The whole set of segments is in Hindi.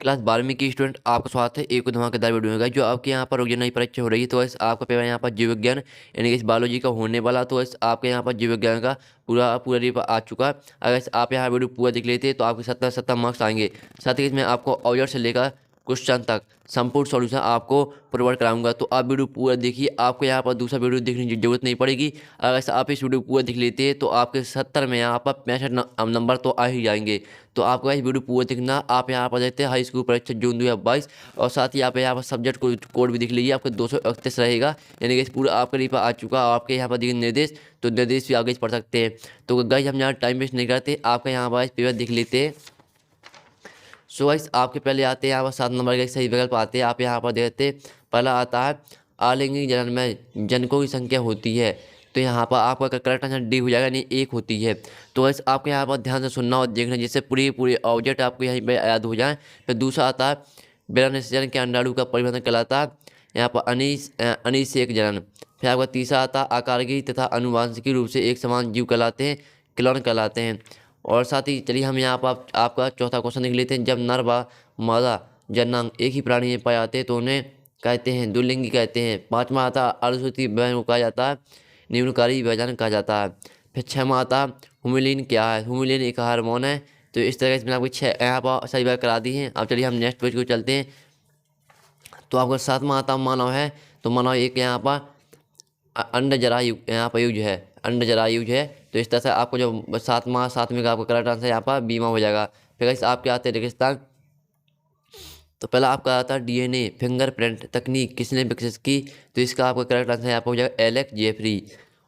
क्लास 12वीं की स्टूडेंट आपका स्वागत है एक धमाकेदार वीडियो में। जो आपके यहाँ पर रोजाना परीक्षा हो रही है, तो इस आपका पेपर यहाँ पर जीव विज्ञान यानी कि इस बायोलॉजी का होने वाला। तो इस आपके यहाँ पर जीव विज्ञान का पूरा पूरा पेपर आ चुका है। अगर आप यहाँ वीडियो पूरा देख लेते तो आपके 70 मार्क्स आएंगे। साथ ही इसमें आपको ऑब्जेक्ट से लेकर क्वेश्चन तक संपूर्ण सॉल्यूशन आपको प्रोवाइड कराऊंगा। तो आप वीडियो पूरा देखिए, आपको यहाँ पर दूसरा वीडियो देखने की जरूरत नहीं पड़ेगी। अगर आप इस वीडियो पूरा देख लेते हैं तो आपके 70 में यहाँ पर 65 नंबर तो आ ही जाएंगे। तो आपको इस वीडियो पूरा देखना। आप यहाँ पर देखते हैं हाई स्कूल परीक्षा जून 2022, और साथ ही आप यहाँ पर सब्जेक्ट कोड भी देख लीजिए, आपके 231 रहेगा। यानी कि पूरा आपका पेपर आ चुका है। आपके यहाँ पर दिए निर्देश, तो निर्देश भी आगे पढ़ सकते हैं। तो गाइस हम यहाँ टाइम वेस्ट नहीं करते, आपका यहाँ पर पेपर देख लेते हैं। सो गाइस आपके पहले आते हैं यहाँ पर 7 नंबर के सही विकल्प आते हैं। आप यहाँ पर देखते हैं पहला आता है आलिंगी जनन में जनकों की संख्या होती है। तो यहाँ पर आपका करेक्ट आंसर डी हो जाएगा, यानी 1 होती है। तो गाइस आपको यहाँ पर ध्यान से सुनना और देखना, जिससे पूरी पूरी ऑब्जेक्ट आपको यहीं पर याद हो जाए। फिर दूसरा आता है बिना निषेचन के अंडाणु का परिवर्तन कहलाता है। यहाँ पर अनीस एक जनन। फिर आपका तीसरा आता है आकारगी तथा अनुवांशिकी रूप से एक समान जीव कहलाते हैं, क्लोन कहलाते हैं। और साथ ही चलिए हम यहाँ पर आपका चौथा क्वेश्चन देख लेते हैं। जब नर व मादा जननांग एक ही प्राणी में पाए जाते हैं तो उन्हें कहते हैं दुलिंगी कहते हैं। पाँचवा आता अनुसूची बहन को कहा जाता है निम्नकारी विभाजन कहा जाता है। फिर छठवां आता हुमिलिन क्या है, हुमिलिन एक हार्मोन है। तो इस तरह से मैंने आपको 6 यहाँ पर सही बात करा दी है। अब चलिए हम नेक्स्ट पेज को चलते हैं। तो आपका 7वां आता मानव है। तो मानव एक यहाँ पर अंड जरायु यहाँ पर यूज है, अंड जरायुज है। तो इस तरह से आपको जो सातवें का आपका करेक्ट आंसर यहाँ पर बीमा हो जाएगा। फिर इस आपके आते हैं रेगिस्तान। तो पहला आपका आता है डीएनए फिंगरप्रिंट तकनीक किसने विकसित की। तो इसका आपका करेक्ट आंसर यहाँ पर हो जाएगा एलेक्स जेफरी।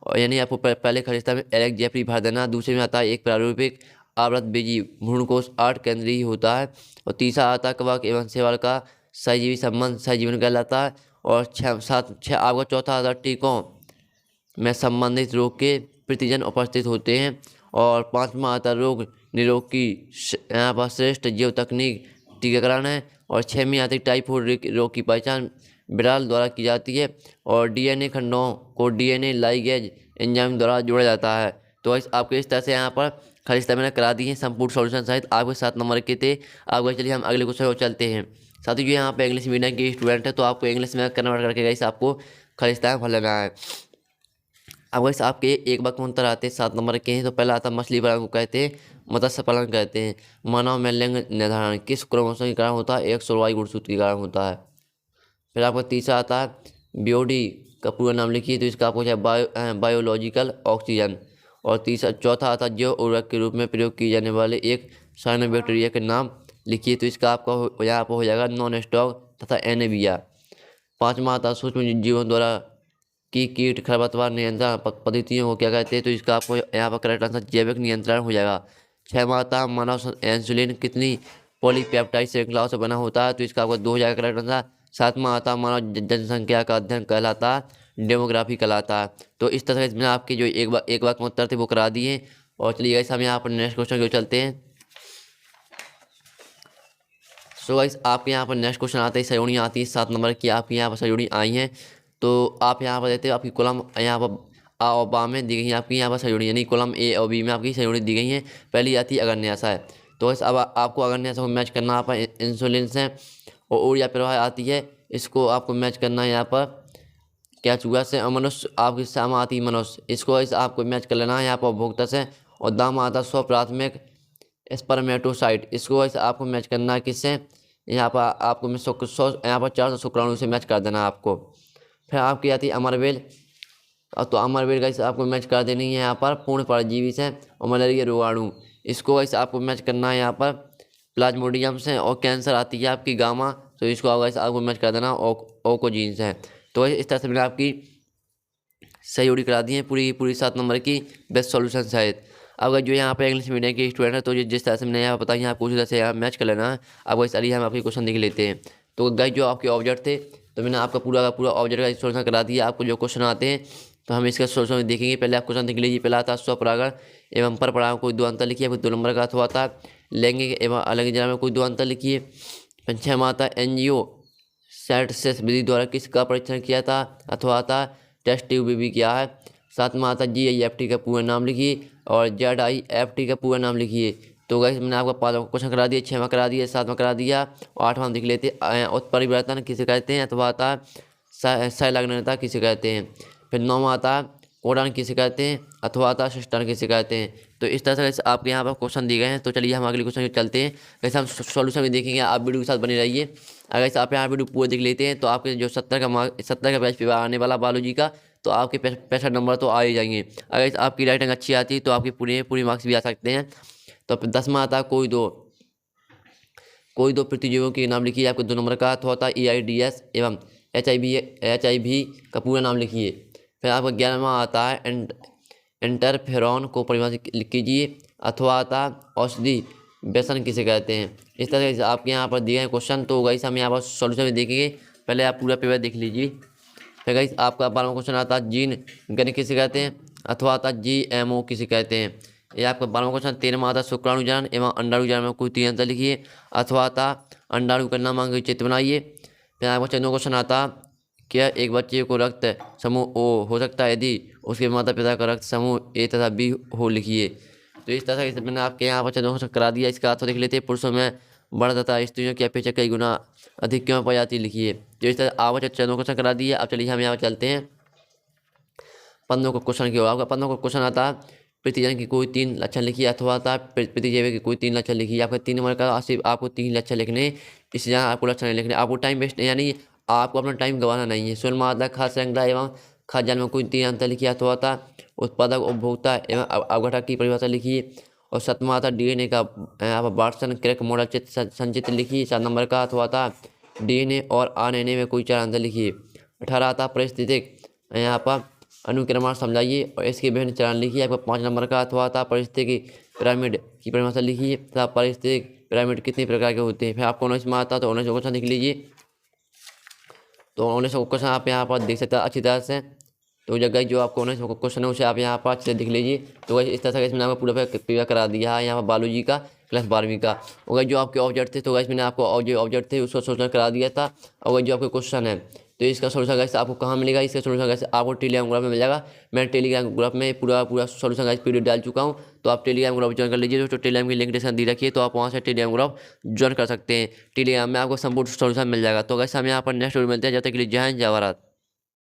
और यानी आपको पहले खरीदता में एलेक्स जेफरी भर देना। दूसरे में आता है एक प्रारूपिक आवृत बीजी भ्रूणकोश 8 केंद्रीय होता है। और तीसरा आता है कवक एवं शैवाल का सहजीवी संबंध सहजीवन कहलाता है। और छः आपका चौथा आता है टीकों में संबंधित रोग के प्रतिजन उपस्थित होते हैं। और पांचवा आता रोग निरोग की यहाँ पर श्रेष्ठ जीव तकनीक टीकाकरण है। और छठवीं आती टाइफाइड रोग की पहचान विराल द्वारा की जाती है। और डीएनए खंडों को डीएनए लाइगेज एंजाइम द्वारा जोड़ा जाता है। तो आपके इस तरह से यहाँ पर खाली मैंने करा दी है संपूर्ण सॉल्यूशन सहित आपके 7 नंबर के थे। आपको चलिए हम अगले क्वेश्चन को चलते हैं। साथ ही जो यहाँ पे इंग्लिश मीडियम के स्टूडेंट है, तो आपको इंग्लिश में कन्वर्ट करके गाइस आपको खालिस्तान भर लेना है। अब वैसे आपके एक बार उत्तर आते हैं 7 नंबर के हैं। तो पहला आता मछली पालन को कहते हैं मत्स्य पालन कहते हैं। मानव में लिंग निर्धारण किस क्रोमोसोम के कारण होता है, एक सोलवाई गुणसूत्र के कारण होता है। फिर आपका तीसरा आता है बीओडी का पूरा नाम लिखिए। तो इसका आपको बायोलॉजिकल ऑक्सीजन। और चौथा आता है जैव उर्वरक के रूप में प्रयोग किए जाने वाले एक साइनोबैक्टीरिया के नाम लिखिए। तो इसका आपका यहाँ पर हो जाएगा नॉन स्टॉक तथा एनेबिया। पाँचवा आता सूक्ष्म जीवों द्वारा की कीट खरपतवार नियंत्रण पद्धतियों को क्या कहते हैं। तो इसका आपको यहाँ पर करेक्ट आंसर जैविक नियंत्रण हो जाएगा। छठवां आता मानव इंसुलिन कितनी पॉलीपेप्टाइड श्रृंखलाओं से बना होता है। तो इसका आपको 2 हो जाएगा करेक्ट आंसर। सातवां आता मानव जनसंख्या का अध्ययन कहलाता है डेमोग्राफी कहलाता है। तो इस तरह से मैंने आपके जो एक बार में उत्तर थे वो करा दिए। और चलिए गाइस हम यहाँ पर नेक्स्ट क्वेश्चन को चलते हैं। सो गाइस आपके यहाँ पर नेक्स्ट क्वेश्चन आते हैं सयोनी आती है 7 नंबर की। आपके यहाँ पर सयोनी आई हैं। तो आप यहाँ पर देखते हो आपकी कॉलम यहाँ पर आ और बा में दी गई है। आपकी यहाँ पर सयोनी यानी कॉलम ए और बी में आपकी सयोनी दी गई है। पहली आती है अग्न्याशा है। तो अब आपको अग्न्याशा को मैच करना यहाँ पर इंसुलिन से। और ऊर्जा प्रवाह आती है, इसको आपको मैच करना है यहाँ पर क्या चूहा से। और मनुष्य आपकी साम आती है मनुष्य, इसको आपको मैच कर लेना है यहाँ पर उपभोक्ता से। और दाम आता है स्वप्राथमिक स्पर्मेटोसाइट, इसको आपको मैच करना है किससे, यहाँ पर आपको मैं 100 यहाँ पर 400 शुक्राणु से मैच कर देना है आपको। फिर आपकी आती है अमरबेल। तो अमरबेल का आपको मैच कर देनी है यहाँ पर पूर्ण परजीवी से। और मलेरिया रोगाणु, इसको वैसे आपको मैच करना है यहाँ पर प्लाज्मोडियम से। और कैंसर आती है आपकी गामा, तो इसको आपको मैच कर देना ओकोजीन से। तो इस तरह से मैंने आपकी सही जोड़ी करा दी है पूरी पूरी 7 नंबर की बेस्ट सॉल्यूशन सहित। अगर जो यहाँ पे इंग्लिश मीडियम के स्टूडेंट है, तो जिस तरह से मैंने यहाँ बताया यहाँ पूरी तरह से यहाँ मैच कर लेना है। अब इस हम आपके क्वेश्चन देख लेते हैं। तो गाइस जो आपके ऑब्जेक्ट थे, तो मैंने आपका पूरा का पूरा ऑब्जेक्ट का सोल्यूशन करा दिया। आपको जो क्वेश्चन आते हैं तो हम इसका सोल्यूशन देखेंगे। पहले आप क्वेश्चन देख लीजिए। पहला आता है स्वपरागण एवं पर परागण कोई 2 अंतर लिखिए। फिर 2 नंबर का अथवा आता है लैंगिक एवं अलैंगिक जरा में कोई 2 अंतर लिखिए। फिर 6वां आता है एनजीओ सेट से विधि द्वारा किसका परीक्षण किया था, अथवा आता टेस्ट ट्यूब भी क्या है। 7वां आता GIFT का पूरा नाम लिखिए। और ZIFT का पूरा नाम लिखिए। तो गाइस मैंने आपको 5वां क्वेश्चन करा दिया, 6वां करा दिया, 7वां करा दिया और 8वां देख लेते हैं। उत्परिवर्तन किसे कहते हैं, अथवा आता संलग्नता किसे कहते हैं। फिर 9वां आता है कोडान किसे कहते हैं, अथवा आता शिष्टान किसे कहते हैं। तो इस तरह से वैसे आपके यहाँ पर क्वेश्चन दिए गए हैं। तो चलिए हम अगले क्वेश्चन की चलते हैं। वैसे हम सॉल्यूशन भी देखेंगे, आप वीडियो के साथ बने रहिए। अगर इसे आप यहाँ वीडियो पूरा देख लेते हैं तो आपके जो 70 का बैच पेपर आने वाला बायोलॉजी का, तो आपके 65 नंबर तो आ ही जाएंगे। अगर आपकी राइटिंग अच्छी आती है तो आपके पूरे मार्क्स भी आ सकते हैं। तो फिर 10वां आता है कोई दो प्रतिजीवों के नाम लिखिए। आपको 2 नंबर का अथवा होता है AIDS एवं HIV का पूरा नाम लिखिए। फिर आपका 11वां आता है इंटरफेरॉन को परिभाषित कीजिए, अथवा आता है औषधि व्यसन किसे कहते हैं। इस तरह से आपके यहाँ पर दिए हैं क्वेश्चन। तो गाइस हम यहाँ पर सॉल्यूशन भी देखेंगे, पहले आप पूरा पेपर देख लीजिए। फिर गाइस आपका 12वां क्वेश्चन आता है जीन गणित किसे कहते हैं, अथवा आता है GMO किसे कहते हैं। ये आपका 12वां क्वेश्चन। 13वां आता है शुक्राणु जनन एवं अंडाणु जनन में कोई 3 अंतर लिखिए, अथवा आता अंडाणु का नामांक चित्र बनाइए। फिर आपका 14वां क्वेश्चन आता क्या एक बच्चे को रक्त समूह O हो सकता है यदि उसके माता पिता का रक्त समूह A तथा B हो, लिखिए। तो इस तरह से मैंने आपके यहाँ पर 14वां क्वेश्चन करा दिया। इसका अर्थ देख लेते हैं, पुरुषों में बढ़ तथा स्त्रियों की अपेक्षा कई गुना अधिक क्यों पाई जाती, लिखिए। तो इस तरह आप 14वां क्वेश्चन करा दिए। अब चलिए हम यहाँ पर चलते हैं 15वां क्वेश्चन की ओर। आपका 15वां क्वेश्चन आता है प्रतिजन की कोई 3 लक्षण लिखिए, अथवा आता प्रतिजैव की कोई 3 लक्षण लिखिए। आपका 3 नंबर का सिर्फ आपको 3 लक्षण लिखने, इस जगह आपको लक्षण नहीं लिखने। आपको टाइम वेस्ट यानी आपको अपना टाइम गंवाना नहीं है। स्वर्ण आता खाद्य श्रृंखला एवं खाद्य जाल में कोई 3 अंतर लिखिए, अथवा आता उत्पादक उपभोक्ता एवं अवघटक की परिभाषा लिखिए। और 7वां आता DNA का आप वाटसन क्रैक मॉडल चित्र संचित्र लिखिए 4 नंबर का, अथवा आता DNA और RNA में कोई 4 अंतर लिखिए। 18 आता परिस्थितिक यहाँ पर अनुक्रमण समझाइए और इसके विभिन्न चरण लिखिए। आपको 5 नंबर का, अथवा आता परिस्थितिकी पिरामिड की परिभाषा लिखिए तथा परिस्थितिक पिरामिड कितने प्रकार के होते हैं। फिर आपको 19वां आता तो 19वां क्वेश्चन लिख लीजिए। तो 19वां क्वेश्चन आप यहाँ पर देख सकते हैं अच्छी तरह से। तो जगह जो आपको 19वां क्वेश्चन है उसे आप यहाँ पर अच्छे से देख लीजिए। तो वैसे इस तरह से मैंने आपको पूरा पेपर करा दिया है यहाँ पर बायोलॉजी का क्लास 12वीं का। और जो आपके ऑब्जेक्ट थे, तो वैसे मैंने आपको जो ऑब्जेक्ट थे उसका सोल्यूशन करा दिया था। और जो आपके क्वेश्चन है तो इसका सोल्यूशन कैसे आपको कहाँ मिलेगा, इसका सोल्यूशन कैसे आपको टेलीग्राम ग्रुप में मिल जाएगा। मैं टेलीग्राम ग्रुप में पूरा सोल्यूशन का पीडीएफ डाल चुका हूँ। तो आप टेलीग्राम ग्रुप ज्वाइन कर लीजिए। तो टेलीग्राम की लिंक डिस्क्रिप्शन दी रखी है, तो आप वहाँ से टेलीग्राम ग्रुप ज्वाइन कर सकते हैं। टेलीग्राम में आपको संपूर्ण सोल्यूशन मिल जाएगा। तो वैसे हम यहाँ पर नेक्स्ट वीडियो मिलते हैं। जब तक के लिए जय हिंद जय भारत।